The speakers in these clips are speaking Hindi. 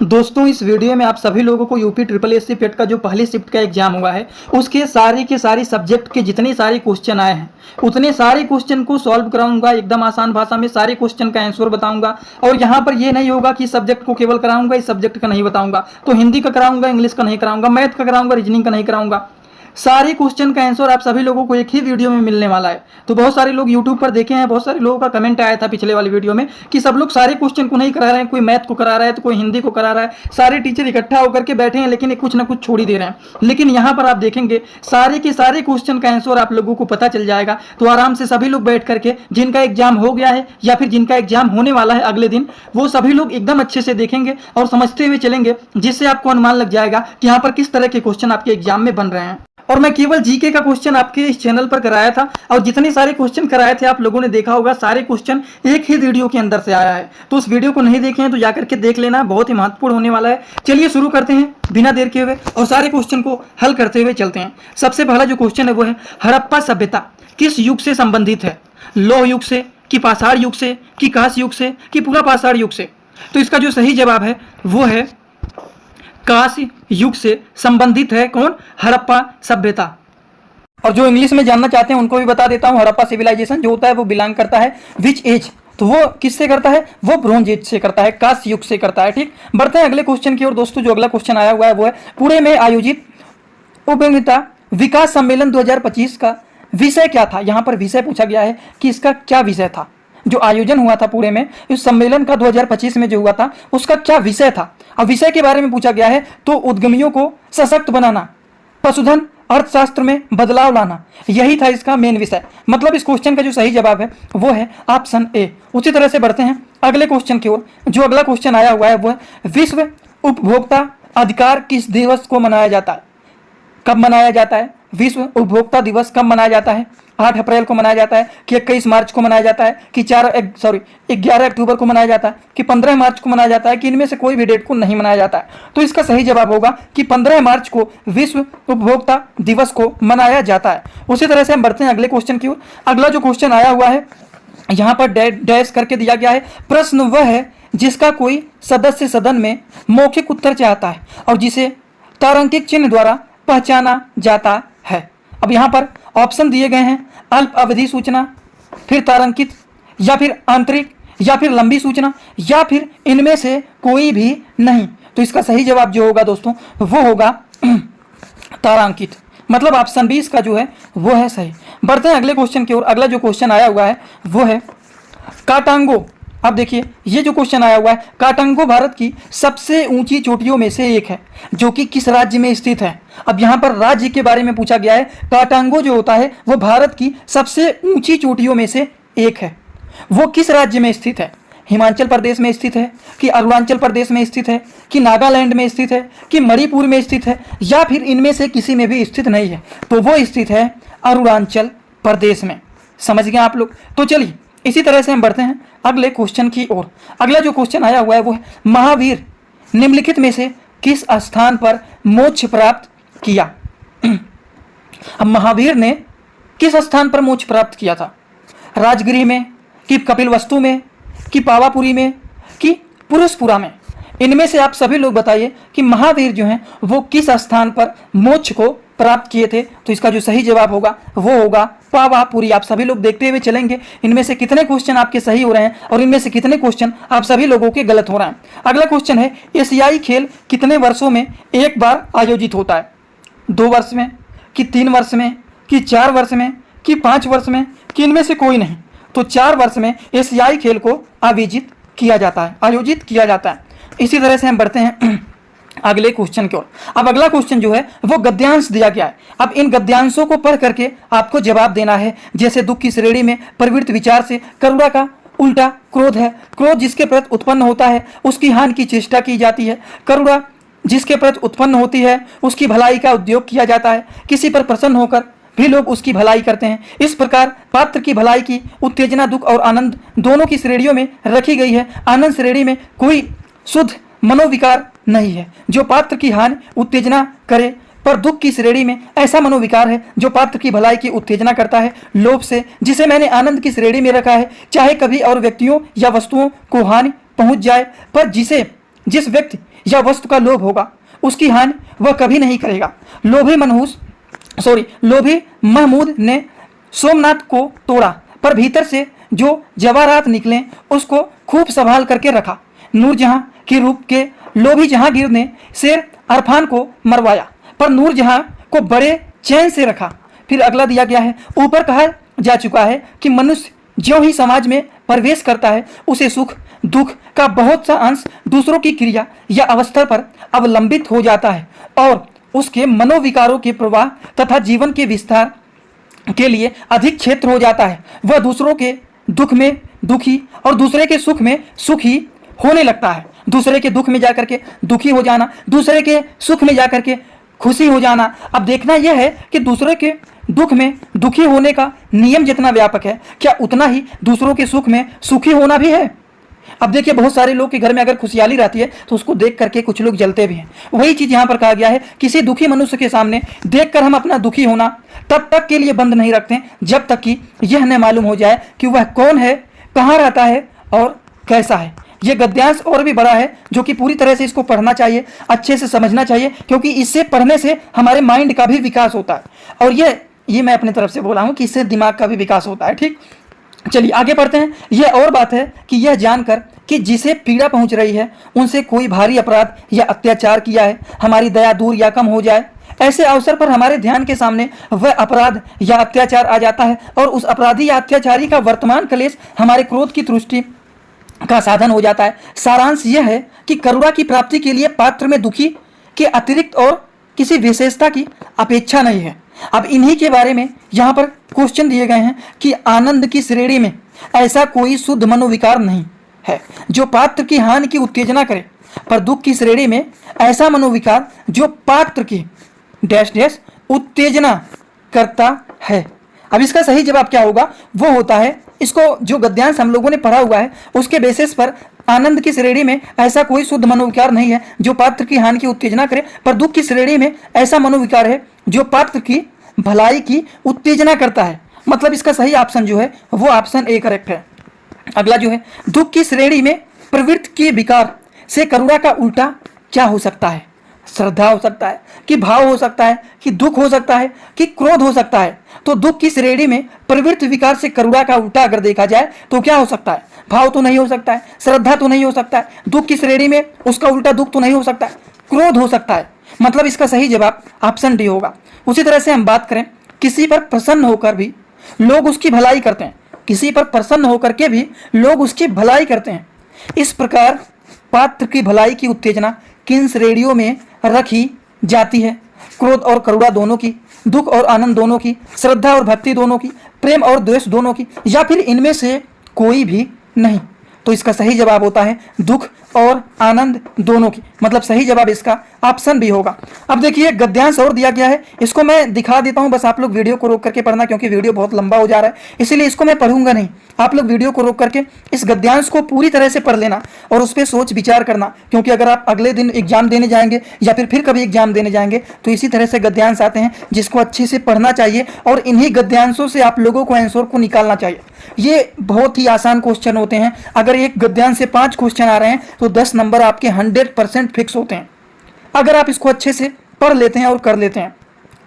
दोस्तों इस वीडियो में आप सभी लोगों को यूपी ट्रिपल एस सी पेट का जो पहली शिफ्ट का एग्जाम हुआ है उसके सारे के सारे सब्जेक्ट के जितने सारे क्वेश्चन आए हैं उतने सारे क्वेश्चन को सॉल्व कराऊंगा। एकदम आसान भाषा में सारे क्वेश्चन का आंसर बताऊंगा। और यहाँ पर ये नहीं होगा कि सब्जेक्ट को केवल कराऊंगा, इस सब्जेक्ट का नहीं बताऊंगा। तो हिंदी का कराऊंगा, इंग्लिश का नहीं कराऊंगा, मैथ का कराऊंगा, रीजनिंग का नहीं कराऊंगा। सारे क्वेश्चन का आंसर आप सभी लोगों को एक ही वीडियो में मिलने वाला है। तो बहुत सारे लोग यूट्यूब पर देखे हैं, बहुत सारे लोगों का कमेंट आया था पिछले वाली वीडियो में कि सब लोग सारे क्वेश्चन को नहीं करा रहे हैं, कोई मैथ को करा रहा है तो कोई हिंदी को करा रहा है, सारे टीचर इकट्ठा होकर के बैठे हैं लेकिन कुछ ना कुछ छोड़ ही दे रहे हैं। लेकिन यहाँ पर आप देखेंगे सारे के सारे क्वेश्चन का आंसर आप लोगों को पता चल जाएगा। तो आराम से सभी लोग बैठ करके जिनका एग्जाम हो गया है या फिर जिनका एग्जाम होने वाला है अगले दिन, वो सभी लोग एकदम अच्छे से देखेंगे और समझते हुए चलेंगे, जिससे आपको अनुमान लग जाएगा कि यहाँ पर किस तरह के क्वेश्चन आपके एग्जाम में बन रहे हैं। और मैं केवल जीके का क्वेश्चन आपके इस चैनल पर कराया था और जितने सारे क्वेश्चन कराए थे आप लोगों ने देखा होगा, सारे क्वेश्चन एक ही वीडियो के अंदर से आया है। तो उस वीडियो को नहीं देखे हैं तो जाकर के देख लेना, बहुत ही महत्वपूर्ण होने वाला है। चलिए शुरू करते हैं बिना देर के हुए और सारे क्वेश्चन को हल करते हुए चलते हैं। सबसे पहला जो क्वेश्चन है वो है हड़प्पा सभ्यता किस युग से संबंधित है? लौह युग से, कि पाषाण युग से, कि कांस्य युग से, कि पूरा पाषाण युग से? तो इसका जो सही जवाब है वो है कांस्य युग से संबंधित है। कौन? हड़प्पा सभ्यता। और जो इंग्लिश में जानना चाहते हैं उनको भी बता देता हूं, हड़प्पा सिविलाइजेशन जो होता है वो बिलोंग करता है विच एज? तो वो किससे करता है? वो ब्रोंज एज से करता है, कांस्य युग से करता है। ठीक, बढ़ते हैं अगले क्वेश्चन की ओर। दोस्तों जो अगला क्वेश्चन आया हुआ है वो है पुणे में आयोजित उपयोगिता विकास सम्मेलन 2025 का विषय क्या था? यहाँ पर विषय पूछा गया है कि इसका क्या विषय था। जो आयोजन हुआ था पुणे में इस सम्मेलन का 2025 में जो हुआ था उसका क्या विषय था? अब विषय के बारे में पूछा गया है तो उद्यमियों को सशक्त बनाना, पशुधन अर्थशास्त्र में बदलाव लाना, यही था इसका मेन विषय। मतलब इस क्वेश्चन का जो सही जवाब है वो है ऑप्शन ए। उसी तरह से बढ़ते हैं अगले क्वेश्चन की ओर। जो अगला क्वेश्चन आया हुआ है वो है विश्व उपभोक्ता अधिकार किस दिवस को मनाया जाता है? कब मनाया जाता है? विश्व उपभोक्ता दिवस कब मनाया जाता है? 8 अप्रैल को मनाया जाता है, कि 21 मार्च को मनाया जाता है, कि 11 अक्टूबर को मनाया जाता है, कि 15 मार्च को मनाया जाता है, कि इनमें से कोई भी डेट को नहीं मनाया जाता है? तो इसका सही जवाब होगा कि 15 मार्च को विश्व उपभोक्ता दिवस को मनाया जाता है। उसी तरह से हम बढ़ते हैं अगले क्वेश्चन की ओर। अगला जो क्वेश्चन आया हुआ है यहाँ पर डैश करके दिया गया है, प्रश्न वह है जिसका कोई सदस्य सदन में मौखिक उत्तर चाहता है और जिसे तारांकित चिन्ह द्वारा पहचाना जाता है। अब यहाँ पर ऑप्शन दिए गए हैं, अल्प अवधि सूचना, फिर तारांकित, या फिर आंतरिक, या फिर लंबी सूचना, या फिर इनमें से कोई भी नहीं। तो इसका सही जवाब जो होगा दोस्तों वो होगा तारांकित। मतलब ऑप्शन 20 का जो है वो है सही। बढ़ते हैं अगले क्वेश्चन की ओर। अगला जो क्वेश्चन आया हुआ है वो है काटांगो। अब देखिए ये जो क्वेश्चन आया हुआ है, काटांगो भारत की सबसे ऊंची चोटियों में से एक है जो कि किस राज्य में स्थित है? अब यहाँ पर राज्य के बारे में पूछा गया है। काटांगो जो होता है वो भारत की सबसे ऊंची चोटियों में से एक है। वो किस राज्य में स्थित है? हिमाचल प्रदेश में स्थित है, कि अरुणाचल प्रदेश में स्थित है, कि नागालैंड में स्थित है, कि मणिपुर में स्थित है, या फिर इनमें से किसी में भी स्थित नहीं है? तो वो स्थित है अरुणाचल प्रदेश में। समझ गए आप लोग? तो चलिए इसी तरह से हम बढ़ते हैं अगले क्वेश्चन की ओर। अगला जो क्वेश्चन आया हुआ है वो है महावीर निम्नलिखित में से किस स्थान पर मोक्ष प्राप्त किया? अब महावीर ने किस स्थान पर मोक्ष प्राप्त किया था? राजगृह में, कि कपिलवस्तु में, कि पावापुरी में, कि पुरुषपुरा में? इनमें से आप सभी लोग बताइए कि महावीर जो हैं वो किस स्थान पर मोक्ष को प्राप्त किए थे? तो इसका जो सही जवाब होगा वो होगा पावापुरी। आप सभी लोग देखते हुए चलेंगे इनमें से कितने क्वेश्चन आपके सही हो रहे हैं और इनमें से कितने क्वेश्चन आप सभी लोगों के गलत हो रहे हैं। अगला क्वेश्चन है एशियाई खेल कितने वर्षों में एक बार आयोजित होता है? 2 वर्ष में, कि 3 वर्ष में, कि 4 वर्ष में, कि 5 वर्ष में, कि इनमें से कोई नहीं? तो 4 वर्ष में एशियाई खेल को आयोजित किया जाता है। इसी तरह से हम बढ़ते हैं अगले क्वेश्चन की ओर। अब अगला क्वेश्चन जो है वो गद्यांश दिया गया है। अब इन गद्यांशों को पढ़ करके आपको जवाब देना है। जैसे दुख की श्रेणी में प्रवृत्त विचार से करुणा का उल्टा क्रोध है। क्रोध जिसके प्रति उत्पन्न होता है उसकी हानि की चेष्टा की जाती है। करुणा जिसके प्रति उत्पन्न होती है उसकी भलाई का उद्योग किया जाता है। किसी पर प्रसन्न होकर भी लोग उसकी भलाई करते हैं। इस प्रकार पात्र की भलाई की उत्तेजना दुख और आनंद दोनों की श्रेणियों में रखी गई है। आनंद श्रेणी में कोई शुद्ध मनोविकार नहीं है जो पात्र की हानि उत्तेजना करे, पर दुख की श्रेणी में ऐसा मनोविकार है जो पात्र की भलाई की उत्तेजना करता है। लोभ से, जिसे मैंने आनंद की श्रेणी में रखा है, चाहे कभी और व्यक्तियों या वस्तुओं को हानि पहुंच जाए, पर जिसे जिस व्यक्ति या वस्तु का लोभ होगा उसकी हानि वह कभी नहीं करेगा। लोभी महमूद ने सोमनाथ को तोड़ा, पर भीतर से जो जवाहरात निकले उसको खूब संभाल करके रखा। नूरजहां के रूप के लोभी जहांगीर ने शेर अरफान को मरवाया, पर नूरजहां को बड़े चैन से रखा। फिर अगला दिया गया है, ऊपर कहा जा चुका है कि मनुष्य ज्यों ही समाज में प्रवेश करता है उसे सुख दुख का बहुत सा अंश दूसरों की क्रिया या अवस्था पर अवलंबित हो जाता है और उसके मनोविकारों के प्रवाह तथा जीवन के विस्तार के लिए अधिक क्षेत्र हो जाता है। वह दूसरों के दुख में दुखी और दूसरे के सुख में सुखी होने लगता है। दूसरे के दुख में जाकर के दुखी हो जाना, दूसरे के सुख में जाकर के खुशी हो जाना। अब देखना यह है कि दूसरे के दुख में दुखी होने का नियम जितना व्यापक है, क्या उतना ही दूसरों के सुख में सुखी होना भी है। अब देखिए, बहुत सारे लोग के घर में अगर खुशहाली रहती है तो उसको देख करके कुछ लोग जलते भी हैं। वही चीज यहाँ पर कहा गया है, किसी दुखी मनुष्य के सामने देखकर हम अपना दुखी होना तब तक के लिए बंद नहीं रखते जब तक कि यह न मालूम हो जाए कि वह कौन है, कहाँ रहता है और कैसा है। यह गद्यांश और भी बड़ा है, जो कि पूरी तरह से इसको पढ़ना चाहिए, अच्छे से समझना चाहिए, क्योंकि इससे पढ़ने से हमारे माइंड का भी विकास होता है। और ये मैं अपनी तरफ से बोला हूँ कि इससे दिमाग का भी विकास होता है। ठीक, चलिए आगे बढ़ते हैं। यह और बात है कि यह जानकर कि जिसे पीड़ा पहुंच रही है उनसे कोई भारी अपराध या अत्याचार किया है, हमारी दया दूर या कम हो जाए। ऐसे अवसर पर हमारे ध्यान के सामने वह अपराध या अत्याचार आ जाता है और उस अपराधी या अत्याचारी का वर्तमान क्लेश हमारे क्रोध की तुष्टि का साधन हो जाता है। सारांश यह है कि करुणा की प्राप्ति के लिए पात्र में दुखी के अतिरिक्त और किसी विशेषता की अपेक्षा नहीं है। अब इन्हीं के बारे में यहाँ पर क्वेश्चन दिए गए हैं कि आनंद की श्रेणी में ऐसा कोई शुद्ध मनोविकार नहीं है जो पात्र की हानि की उत्तेजना करे, पर दुख की श्रेणी में ऐसा मनोविकार जो पात्र की डैश डैश उत्तेजना करता है। अब इसका सही जवाब क्या होगा, वो होता है, इसको जो गद्यांश हम लोगों ने पढ़ा हुआ है उसके बेसिस पर आनंद की श्रेणी में ऐसा कोई शुद्ध मनोविकार नहीं है जो पात्र की हानि की उत्तेजना करे, पर दुख की श्रेणी में ऐसा मनोविकार है जो पात्र की भलाई की उत्तेजना करता है। मतलब इसका सही ऑप्शन जो है वो ऑप्शन ए करेक्ट है। अगला जो है, दुख की श्रेणी में प्रवृत्ति के विकार से करुणा का उल्टा क्या हो सकता है। श्रद्धा हो सकता है कि भाव हो सकता है कि दुख हो सकता है कि क्रोध हो सकता है। तो दुख की श्रेणी में प्रवृत्ति विकार से करुणा का उल्टा अगर देखा जाए तो क्या हो सकता है, भाव तो नहीं हो सकता है, श्रद्धा तो नहीं हो सकता है, दुख की श्रेणी में उसका उल्टा दुख तो नहीं हो सकता है, क्रोध हो सकता है। मतलब इसका सही जवाब ऑप्शन डी होगा। उसी तरह से हम बात करें, किसी पर प्रसन्न होकर भी लोग उसकी भलाई करते हैं, किसी पर प्रसन्न होकर के भी लोग उसकी भलाई करते हैं। इस प्रकार पात्र की भलाई की उत्तेजना किन श्रेणियों में रखी जाती है, क्रोध और करुणा दोनों की, दुख और आनंद दोनों की, श्रद्धा और भक्ति दोनों की, प्रेम और द्वेष दोनों की, या फिर इनमें से कोई भी नहीं। तो इसका सही जवाब होता है दुख और आनंद दोनों की। मतलब सही जवाब इसका ऑप्शन भी होगा। अब देखिए, गद्यांश और दिया गया है, इसको मैं दिखा देता हूं, बस आप लोग वीडियो को रोक करके पढ़ना, क्योंकि वीडियो बहुत लंबा हो जा रहा है, इसीलिए इसको मैं पढ़ूंगा नहीं। आप लोग वीडियो को रोक करके इस गद्यांश को पूरी तरह से पढ़ लेना और उस पर सोच विचार करना, क्योंकि अगर आप अगले दिन एग्जाम देने जाएंगे या फिर कभी एग्जाम देने जाएंगे तो इसी तरह से गद्यांश आते हैं जिसको अच्छे से पढ़ना चाहिए और इन्हीं गद्यांशों से आप लोगों को आंसर को निकालना चाहिए। ये बहुत ही आसान क्वेश्चन होते हैं। अगर एक गद्यांश से 5 क्वेश्चन आ रहे हैं तो 10 नंबर आपके 100% फिक्स होते हैं, अगर आप इसको अच्छे से पढ़ लेते हैं और कर लेते हैं।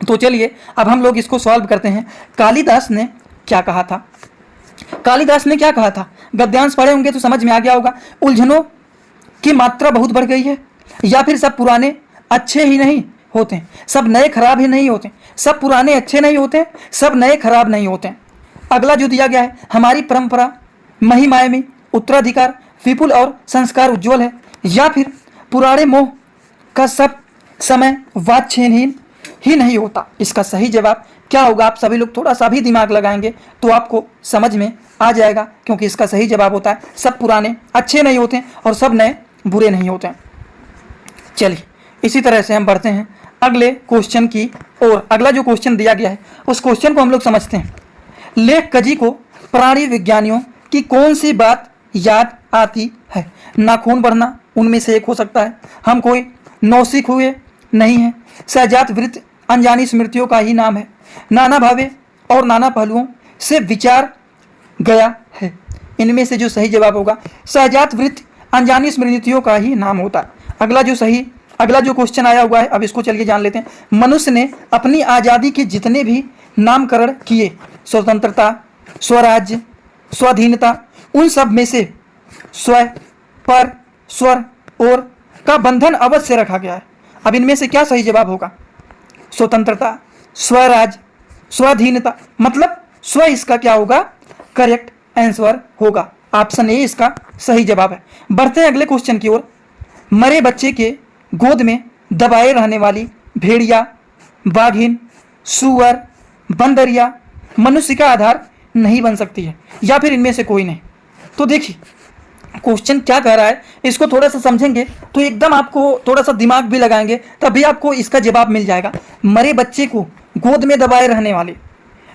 तो चलिए अब हम लोग इसको सॉल्व करते हैं। कालिदास ने क्या कहा था, कालिदास ने क्या कहा था, गद्यांश पढ़े होंगे तो समझ में आ गया होगा। उलझनों की मात्रा बहुत बढ़ गई है, या फिर सब पुराने अच्छे ही नहीं होते, सब नए खराब ही नहीं होते, सब पुराने अच्छे नहीं होते, सब नए खराब नहीं होते। अगला जो दिया गया है, हमारी परंपरा महिमायमी, उत्तराधिकार विपुल और संस्कार उज्ज्वल है, या फिर पुराने मोह का सब समय वाच्छेनहीन ही नहीं होता। इसका सही जवाब क्या होगा, आप सभी लोग थोड़ा सा भी दिमाग लगाएंगे तो आपको समझ में आ जाएगा, क्योंकि इसका सही जवाब होता है सब पुराने अच्छे नहीं होते और सब नए बुरे नहीं होते। चलिए इसी तरह से हम बढ़ते हैं अगले क्वेश्चन की ओर। अगला जो क्वेश्चन दिया गया है उस क्वेश्चन को हम लोग समझते हैं। लेख कजी को प्राणी विज्ञानियों की कौन सी बात याद आती है। नाखून बढ़ना उनमें से एक हो सकता है, हम कोई नौसिख हुए नहीं है, सहजात वृत्त अनजानी स्मृतियों का ही नाम है, नाना भावे और नाना पहलुओं से विचार गया है। इनमें से जो सही जवाब होगा, सहजात वृत्त अनजानी स्मृतियों का ही नाम होता है। अगला जो क्वेश्चन आया हुआ है, अब इसको चलिए जान लेते हैं। मनुष्य ने अपनी आज़ादी के जितने भी नामकरण किए, स्वतंत्रता, स्वराज्य, स्वाधीनता, उन सब में से स्व, पर, स्वर और का बंधन अवश्य रखा गया है। अब इनमें से क्या सही जवाब होगा? स्वतंत्रता, स्वराज, स्वाधीनता, मतलब स्व इसका क्या होगा? करेक्ट आंसर होगा। ऑप्शन ए इसका सही जवाब है। बढ़ते हैं अगले क्वेश्चन की ओर। मरे बच्चे के गोद में दबाए रहने वाली भेड़िया, बाघिन, सुअर, बंदरिया मनुष्य का आधार नहीं बन सकती है, या फिर इनमें से कोई नहीं। तो देखिए क्वेश्चन क्या कह रहा है, इसको थोड़ा सा समझेंगे तो एकदम आपको थोड़ा सा दिमाग भी लगाएंगे तभी आपको इसका जवाब मिल जाएगा। मरे बच्चे को गोद में दबाए रहने वाले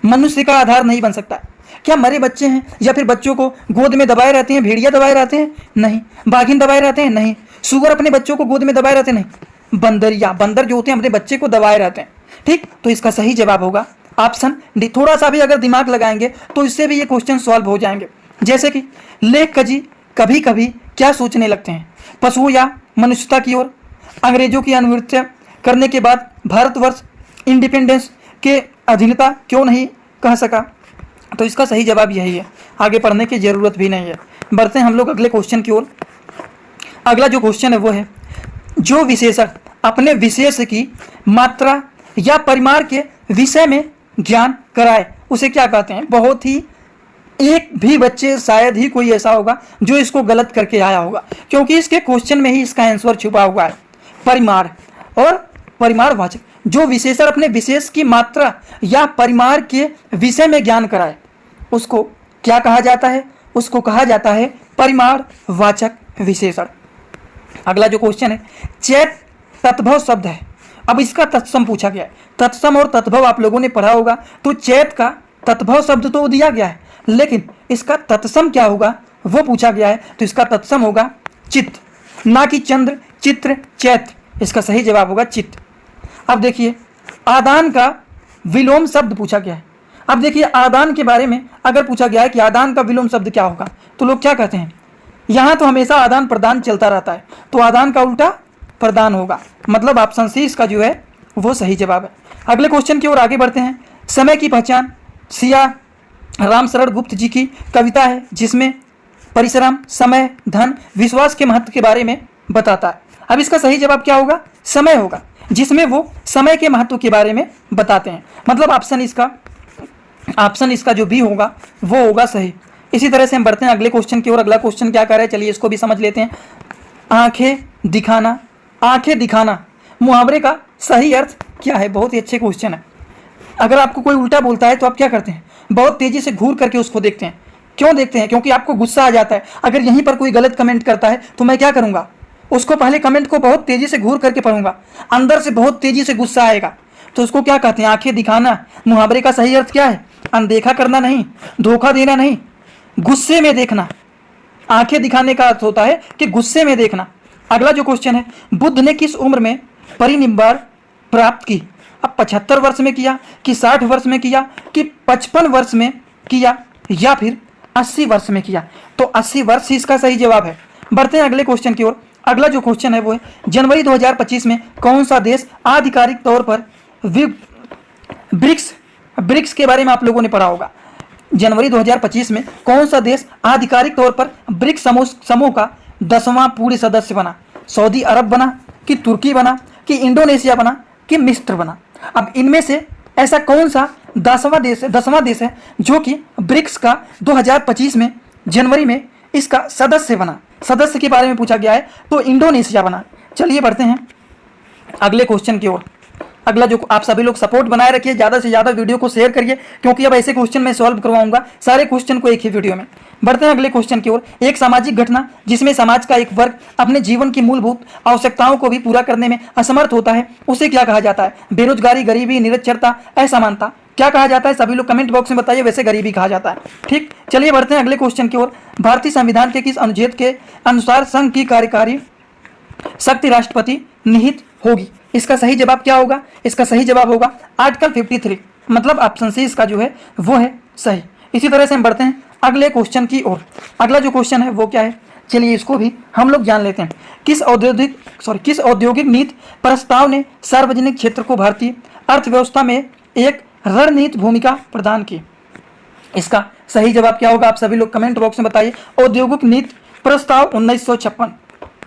मनुष्य का आधार नहीं बन सकता। क्या मरे बच्चे हैं या फिर बच्चों को गोद में दबाए रहते हैं? भेड़िया दबाए रहते हैं? नहीं। बाघिन दबाए रहते हैं? नहीं। सुअर अपने बच्चों को गोद में दबाए रहते? नहीं। बंदर जो होते हैं अपने बच्चे को दबाए रहते हैं। ठीक, तो इसका सही जवाब होगा ऑप्शन डी। थोड़ा सा भी अगर दिमाग लगाएंगे तो इससे भी ये क्वेश्चन सॉल्व हो जाएंगे। जैसे कि लेखक जी कभी कभी क्या सोचने लगते हैं, पशुओं या मनुष्यता की ओर। अंग्रेजों की अनुवृत्ति करने के बाद भारतवर्ष इंडिपेंडेंस के अधीनता क्यों नहीं कह सका? तो इसका सही जवाब यही है, आगे पढ़ने की जरूरत भी नहीं है। बढ़ते हैं हम लोग अगले क्वेश्चन की ओर। अगला जो क्वेश्चन है वो है, जो विशेषण अपने विशेष की मात्रा या परिमाण के विषय में ज्ञान कराए उसे क्या कहते हैं? बहुत ही एक भी बच्चे शायद ही कोई ऐसा होगा जो इसको गलत करके आया होगा, क्योंकि इसके क्वेश्चन में ही इसका आंसर छुपा हुआ है। परिमाण और परिमाणवाचक, जो विशेषण अपने विशेष की मात्रा या परिमाण के विषय में ज्ञान कराए उसको क्या कहा जाता है? उसको कहा जाता है परिमाणवाचक विशेषण। अगला जो क्वेश्चन है, चैत तत्भव शब्द है। अब इसका तत्सम पूछा गया है। तत्सम और तत्भव आप लोगों ने पढ़ा होगा, तो चैत का तत्भव शब्द तो दिया गया है, लेकिन इसका तत्सम क्या होगा वो पूछा गया है। तो इसका तत्सम होगा चित्त, ना कि चंद्र, चित्र, चैत। इसका सही जवाब होगा चित्त। अब देखिए आदान का विलोम शब्द पूछा गया है। अब देखिए आदान के बारे में अगर पूछा गया है कि आदान का विलोम शब्द क्या होगा, तो लोग क्या कहते हैं, यहाँ तो हमेशा आदान प्रदान चलता रहता है, तो आदान का उल्टा प्रदान होगा। मतलब ऑप्शन सी इसका जो है वो सही जवाब है। अगले क्वेश्चन की ओर आगे बढ़ते हैं। समय की पहचान सिया राम शरण गुप्त जी की कविता है, जिसमें परिश्रम, समय, धन, विश्वास के महत्व के बारे में बताता है। अब इसका सही जवाब क्या होगा? समय होगा, जिसमें वो समय के महत्व के बारे में बताते हैं। मतलब ऑप्शन इसका जो भी होगा वो होगा सही। इसी तरह से हम बढ़ते हैं अगले क्वेश्चन की ओर। अगला क्वेश्चन क्या कर रहा है, चलिए इसको भी समझ लेते हैं। आंखें दिखाना, आंखें दिखाना मुहावरे का सही अर्थ क्या है? बहुत ही अच्छे क्वेश्चन है। अगर आपको कोई उल्टा बोलता है तो आप क्या करते हैं? बहुत तेजी से घूर करके उसको देखते हैं। क्यों देखते हैं? क्योंकि आपको गुस्सा आ जाता है। अगर यहीं पर कोई गलत कमेंट करता है तो मैं क्या करूंगा, उसको पहले कमेंट को बहुत तेजी से घूर करके पढ़ूंगा, अंदर से बहुत तेजी से गुस्सा आएगा। तो उसको क्या कहते हैं? आंखें दिखाना। मुहावरे का सही अर्थ क्या है? अनदेखा करना नहीं, धोखा देना नहीं, गुस्से में देखना। आंखें दिखाने का अर्थ होता है कि गुस्से में देखना। अगला जो क्वेश्चन है, बुद्ध ने किस उम्र में परिनिब्बाण प्राप्त की? अब 75 वर्ष में किया कि 60 वर्ष में किया कि 55 वर्ष में किया या फिर 80 वर्ष में किया? तो 80 वर्ष ही इसका सही जवाब है। बढ़ते हैं अगले क्वेश्चन की ओर। अगला जो क्वेश्चन है वो है, जनवरी 2025 में कौन सा देश आधिकारिक तौर पर ब्रिक्स के बारे में आप लोगों ने पढ़ा होगा। जनवरी 2025 में कौन सा देश आधिकारिक तौर पर ब्रिक्स समूह का 10वां पूर्ण सदस्य बना? सऊदी अरब बना कि तुर्की बना कि इंडोनेशिया बना कि मिस्र बना? अब इनमें से ऐसा कौन सा 10वां देश है जो कि ब्रिक्स का 2025 में जनवरी में इसका सदस्य बना? सदस्य के बारे में पूछा गया है, तो इंडोनेशिया बना। चलिए बढ़ते हैं अगले क्वेश्चन की ओर। अगला जो आप सभी लोग सपोर्ट बनाए रखिए, ज़्यादा से ज़्यादा वीडियो को शेयर करिए, क्योंकि अब ऐसे क्वेश्चन मैं सॉल्व करवाऊंगा सारे क्वेश्चन को एक ही वीडियो में। बढ़ते हैं अगले क्वेश्चन की ओर। एक सामाजिक घटना जिसमें समाज का एक वर्ग अपने जीवन की मूलभूत आवश्यकताओं को भी पूरा करने में असमर्थ होता है, उसे क्या कहा जाता है? बेरोजगारी, गरीबी, निरक्षरता, असमानता, क्या कहा जाता है? सभी लोग कमेंट बॉक्स में बताइए। वैसे गरीबी कहा जाता है। ठीक, चलिए बढ़ते हैं अगले क्वेश्चन की ओर। भारतीय संविधान के किस अनुच्छेद के अनुसार संघ की कार्यकारी शक्ति राष्ट्रपति निहित होगी? इसका सही जवाब क्या होगा? इसका सही जवाब होगा आर्टिकल 53। मतलब ऑप्शन सी इसका जो है वो है सही। इसी तरह से हम बढ़ते हैं अगले क्वेश्चन की ओर। अगला जो क्वेश्चन है वो क्या है, चलिए इसको भी हम लोग जान लेते हैं। किस औद्योगिक नीति प्रस्ताव ने सार्वजनिक क्षेत्र को भारतीय अर्थव्यवस्था में एक रणनीतिक भूमिका प्रदान की? इसका सही जवाब क्या होगा, आप सभी लोग कमेंट बॉक्स में बताइए। औद्योगिक नीति प्रस्ताव 1956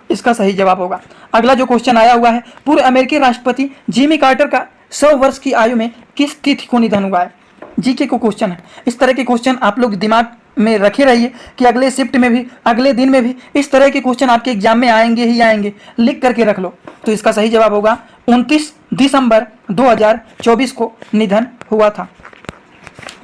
इसका सही जवाब होगा। अगला जो क्वेश्चन आया हुआ है, पूर्व अमेरिकी राष्ट्रपति जिमी कार्टर का 100 वर्ष की आयु में किस तिथि को निधन हुआ है? जीके को क्वेश्चन है। इस तरह के क्वेश्चन आप लोग दिमाग में रखे रहिए कि अगले शिफ्ट में भी, अगले दिन में भी इस तरह के क्वेश्चन आपके एग्जाम में आएंगे ही आएंगे, लिख करके रख लो। तो इसका सही जवाब होगा 29 दिसंबर 2024 को निधन हुआ था।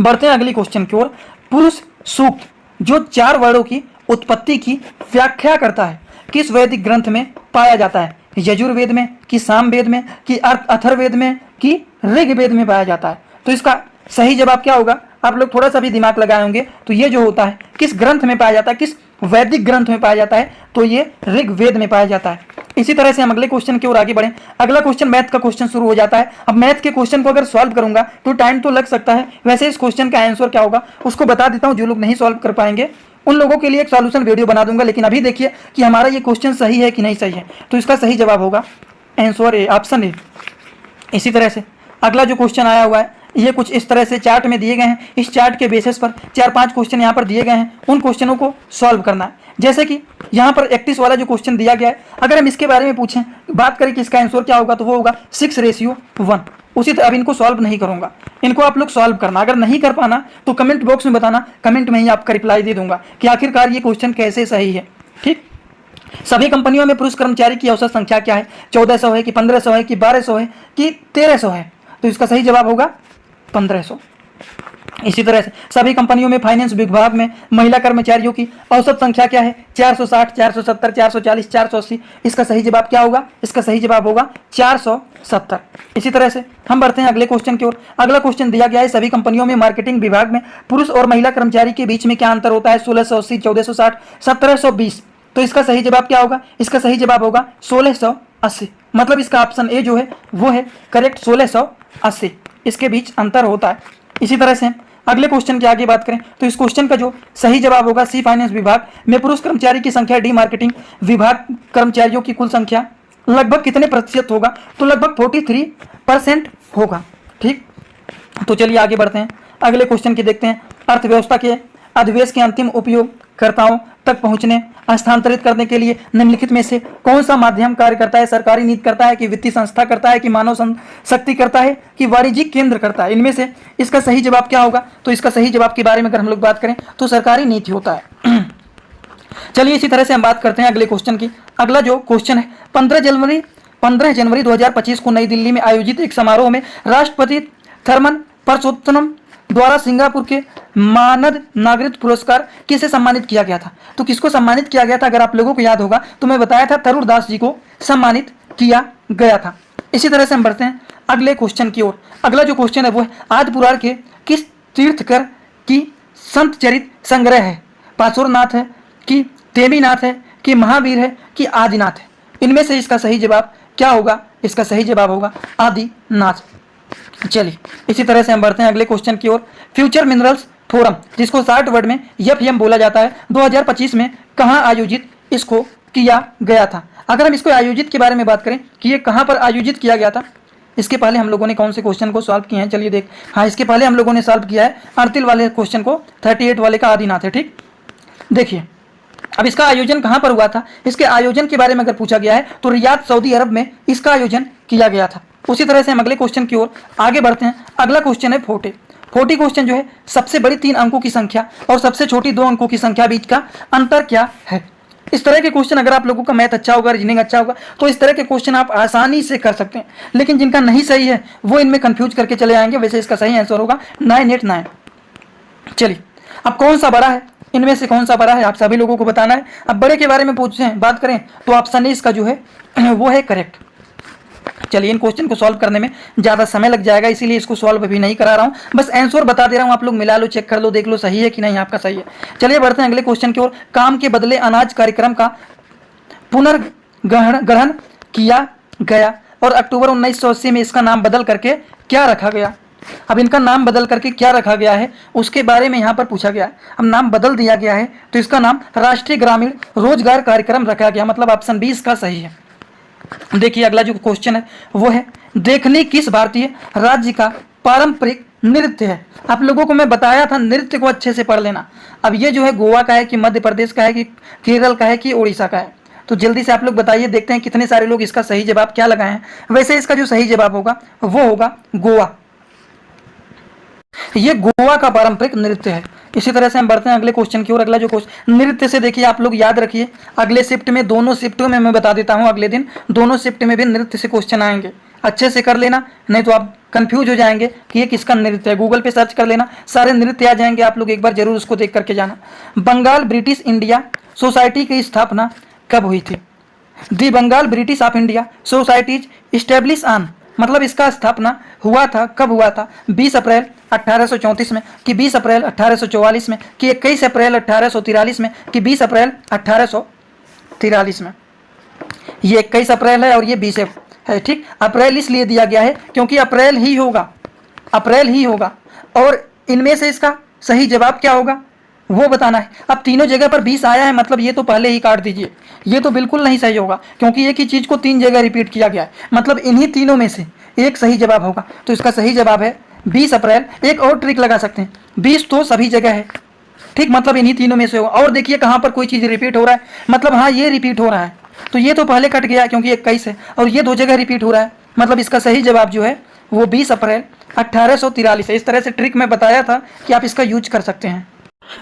बढ़ते हैं अगली क्वेश्चन की ओर। पुरुष सूक्त जो 4 वर्णों की उत्पत्ति की व्याख्या करता है किस वैदिक ग्रंथ में पाया जाता है? यजुर्वेद में, कि सामवेद में, कि अथर्ववेद में, कि ऋग्वेद में पाया जाता है? तो इसका सही जवाब क्या होगा, आप लोग थोड़ा सा भी दिमाग लगाए होंगे तो ये जो होता है किस ग्रंथ में पाया जाता है, किस वैदिक ग्रंथ में पाया जाता है? तो ये ऋग्वेद में पाया जाता है। इसी तरह से हम अगले क्वेश्चन की ओर आगे बढ़ें। अगला क्वेश्चन मैथ का क्वेश्चन शुरू हो जाता है। अब मैथ के क्वेश्चन को अगर सॉल्व करूंगा तो टाइम तो लग सकता है, वैसे इस क्वेश्चन का आंसर क्या होगा उसको बता देता हूं। जो लोग नहीं सॉल्व कर पाएंगे उन लोगों के लिए एक सॉल्यूशन वीडियो बना दूंगा, लेकिन अभी देखिए कि हमारा ये क्वेश्चन सही है कि नहीं सही है। तो इसका सही जवाब होगा आंसर ए, ऑप्शन ए। इसी तरह से अगला जो क्वेश्चन आया हुआ है ये कुछ इस तरह से चार्ट में दिए गए हैं। इस चार्ट के बेसिस पर 4-5 क्वेश्चन यहाँ पर दिए गए हैं, उन क्वेश्चनों को सॉल्व करना है। जैसे कि यहाँ पर 31 वाला जो क्वेश्चन दिया गया है, अगर हम इसके बारे में पूछें, बात करें कि इसका आंसर क्या होगा, तो वो होगा 6:1। उसी तरह अब इनको सॉल्व नहीं करूंगा, इनको आप लोग सॉल्व करना। अगर नहीं कर पाना तो कमेंट बॉक्स में बताना, कमेंट में ही आपका रिप्लाई दे दूंगा कि आखिरकार ये क्वेश्चन कैसे सही है। ठीक, सभी कंपनियों में पुरुष कर्मचारी की औसत संख्या क्या है? 1400 है कि 1500 है कि 1200 है कि 1300 है? तो इसका सही जवाब होगा 1500। इसी तरह से सभी कंपनियों में फाइनेंस विभाग में महिला कर्मचारियों की औसत संख्या क्या है? 460, 470, 440, 480। इसका सही जवाब क्या होगा? इसका सही जवाब होगा 470। इसी तरह से हम बढ़ते हैं अगले क्वेश्चन की ओर। अगला क्वेश्चन दिया गया है, सभी कंपनियों में मार्केटिंग विभाग में पुरुष और महिला कर्मचारी के बीच में क्या अंतर होता है? 1680, 1460, 1720। तो इसका सही जवाब क्या होगा? इसका सही जवाब होगा 1680। मतलब इसका ऑप्शन ए जो है वो है करेक्ट, 1680 इसके बीच अंतर होता है। इसी तरह से अगले क्वेश्चन की आगे बात करें तो इस क्वेश्चन का जो सही जवाब होगा, सी फाइनेंस विभाग में पुरुष कर्मचारी की संख्या डी मार्केटिंग विभाग कर्मचारियों की कुल संख्या लगभग कितने प्रतिशत होगा? तो लगभग 43% होगा। ठीक, तो चलिए आगे बढ़ते हैं, अगले क्वेश्चन की देखते हैं। अर्थव्यवस्था के अधिवेश के अंतिम उपयोगकर्ताओं तक पहुंचने स्थानांतरित करने के लिए निम्नलिखित में से कौन सा माध्यम कार्य करता है? सरकारी नीति करता है कि वित्तीय संस्था करता है कि मानव शक्ति करता है कि वाणिज्यिक केंद्र करता है? इनमें से इसका सही जवाब क्या होगा? तो इसका सही जवाब के बारे में अगर हम लोग बात करें तो सरकारी नीति होता है। चलिए इसी तरह से हम बात करते हैं अगले क्वेश्चन की। अगला जो क्वेश्चन है, 15 जनवरी 2025 को नई दिल्ली में आयोजित एक समारोह में राष्ट्रपति थर्मन परसोत्तम द्वारा सिंगापुर के मानद नागरिक पुरस्कार किसे सम्मानित किया गया था? तो किसको सम्मानित किया गया था? अगर आप लोगों को याद होगा तो मैं बताया था तरुण दास जी को सम्मानित किया गया था। इसी तरह से हम बढ़ते हैं अगले क्वेश्चन की ओर। अगला जो क्वेश्चन है वो है, आदि पुराण के किस तीर्थकर की संत चरित संग्रह है? पार्श्वनाथ है कि देवीनाथ है कि महावीर है कि आदिनाथ है? इनमें से इसका सही जवाब क्या होगा? इसका सही जवाब होगा आदिनाथ। चलिए इसी तरह से हम बढ़ते हैं अगले क्वेश्चन की ओर। फ्यूचर मिनरल्स फोरम, जिसको शॉर्ट वर्ड में एफएम बोला जाता है, 2025 में कहाँ आयोजित इसको किया गया था? अगर हम इसको आयोजित के बारे में बात करें कि ये कहाँ पर आयोजित किया गया था, इसके पहले हम लोगों ने कौन से क्वेश्चन को सॉल्व किए हैं? चलिए देख, हाँ इसके पहले हम लोगों ने सॉल्व किया है अर्तिल वाले क्वेश्चन को, 38 वाले का आदिनाथ है। ठीक, देखिए अब इसका आयोजन कहाँ पर हुआ था? इसके आयोजन के बारे में अगर पूछा गया है तो रियाद सऊदी अरब में इसका आयोजन किया गया था। उसी तरह से हम अगले क्वेश्चन की ओर आगे बढ़ते हैं। अगला क्वेश्चन है 40 क्वेश्चन जो है, सबसे बड़ी 3 अंकों की संख्या और सबसे छोटी 2 अंकों की संख्या बीच का अंतर क्या है? इस तरह के क्वेश्चन अगर आप लोगों का मैथ अच्छा होगा, रीजनिंग अच्छा होगा, तो इस तरह के क्वेश्चन आप आसानी से कर सकते हैं। लेकिन जिनका नहीं सही है वो इनमें कंफ्यूज करके चले आएंगे। वैसे इसका सही आंसर होगा 989। चलिए अब कौन सा बड़ा है, इनमें से कौन सा बड़ा है आप सभी लोगों को बताना है। अब बड़े के बारे में पूछें बात करें तो ऑप्शन ए इसका जो है वो है करेक्ट। चलिए इन क्वेश्चन को सॉल्व करने में ज़्यादा समय लग जाएगा, इसीलिए इसको सॉल्व अभी नहीं करा रहा हूँ, बस आंसर बता दे रहा हूँ। आप लोग मिला लो, चेक कर लो, देख लो सही है कि नहीं आपका सही है। चलिए बढ़ते हैं अगले क्वेश्चन की ओर। काम के बदले अनाज कार्यक्रम का पुनर्ग्रहण किया गया और अक्टूबर 1980 में इसका नाम बदल करके क्या रखा गया? अब इनका नाम बदल करके क्या रखा गया है उसके बारे में यहाँ पर पूछा गया है। अब नाम बदल दिया गया है तो इसका नाम राष्ट्रीय ग्रामीण रोजगार कार्यक्रम रखा गया, मतलब ऑप्शन बी इसका सही है। देखिए अगला जो क्वेश्चन है वो है देखने किस भारतीय राज्य का पारंपरिक नृत्य है। आप लोगों को मैं बताया था नृत्य को अच्छे से पढ़ लेना। अब ये जो है गोवा का है कि मध्य प्रदेश का है कि केरल का है कि उड़ीसा का है, तो जल्दी से आप लोग बताइए, देखते हैं कितने सारे लोग इसका सही जवाब क्या लगाए हैं। वैसे इसका जो सही जवाब होगा वो होगा गोवा, ये गोवा का पारंपरिक नृत्य है। इसी तरह से हम बढ़ते हैं अगले क्वेश्चन की ओर। अगला जो क्वेश्चन नृत्य से देखिए आप लोग याद रखिए, अगले शिफ्ट में दोनों शिफ्टों में मैं बता देता हूं, अगले दिन दोनों शिफ्ट में भी नृत्य से क्वेश्चन आएंगे, अच्छे से कर लेना, नहीं तो आप कंफ्यूज हो जाएंगे कि ये किसका नृत्य है। गूगल पे सर्च कर लेना, सारे नृत्य आ जाएंगे, आप लोग एक बार जरूर उसको देख करके जाना। बंगाल ब्रिटिश इंडिया सोसाइटी की स्थापना कब हुई थी? The Bengal British of India societies establish on, मतलब इसका स्थापना हुआ था, कब हुआ था? 20 अप्रैल 1834 में कि 20 अप्रैल 1844 में कि 21 अप्रैल 1843 में कि 20 अप्रैल 1843 में। ये 21 अप्रैल है और ये 20 है, ठीक। अप्रैल इसलिए दिया गया है क्योंकि अप्रैल ही होगा, अप्रैल ही होगा। और इनमें से इसका सही जवाब क्या होगा वो बताना है। अब तीनों जगह पर 20 आया है, मतलब ये तो पहले ही काट दीजिए, ये तो बिल्कुल नहीं सही होगा क्योंकि एक ही चीज़ को 3 जगह रिपीट किया गया है, मतलब इन्हीं तीनों में से एक सही जवाब होगा। तो इसका सही जवाब है 20 अप्रैल। एक और ट्रिक लगा सकते हैं, 20 तो सभी जगह है, ठीक, मतलब इन्हीं तीनों में से होगा। और देखिए कहाँ पर कोई चीज़ रिपीट हो रहा है, मतलब हाँ ये रिपीट हो रहा है, तो ये तो पहले कट गया क्योंकि 21 है, और ये 2 जगह रिपीट हो रहा है, मतलब इसका सही जवाब जो है वो 20 अप्रैल 1843 है। इस तरह से ट्रिक मैं बताया था कि आप इसका यूज कर सकते हैं।